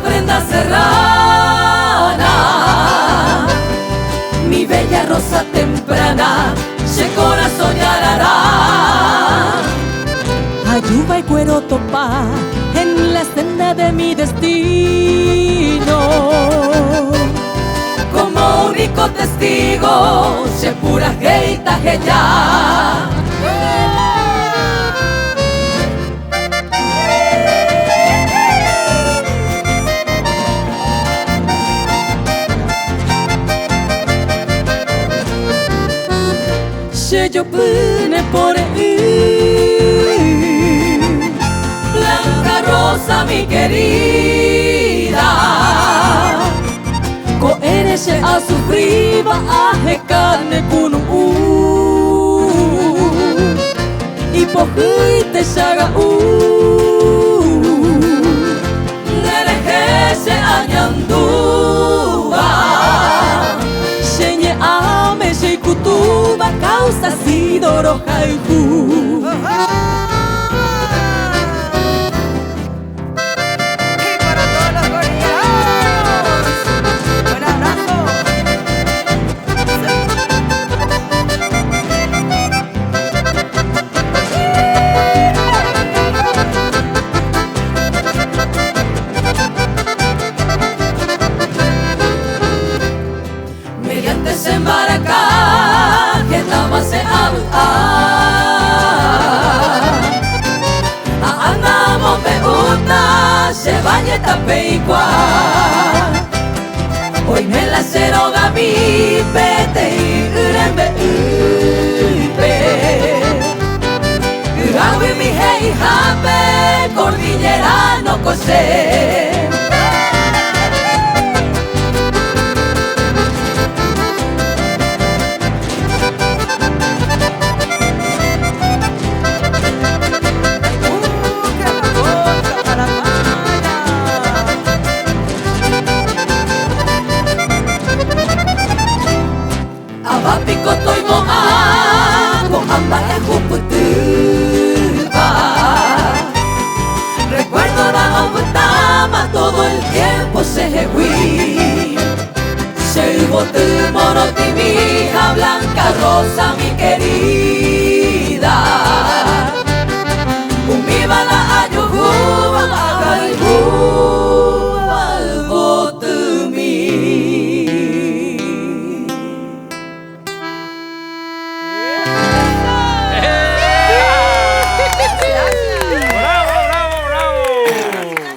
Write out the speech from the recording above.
prenda serrana, mi bella rosa temprana, se corazón yarará. Ayuba y cuero topa en la senda de mi destino. Como único testigo, se pura geita ya. Se yo pone por ahí, blanca rosa mi querida, ko eres a sufriba a carne con y pojite saga derejese añandúa, señe ame se kutuba causa sidoro haiku. mediante se embarca que estaba se habla andamos peuta se vaya tapeicua hoy me la cero gabi pete y urembe upe urawi mi hei jape cordillera no cose. Abapico estoy moa, con ambas juputuba. Recuerdo la obutama, todo el tiempo se jehui. Se botu moro mi hija blanca rosa mi querida.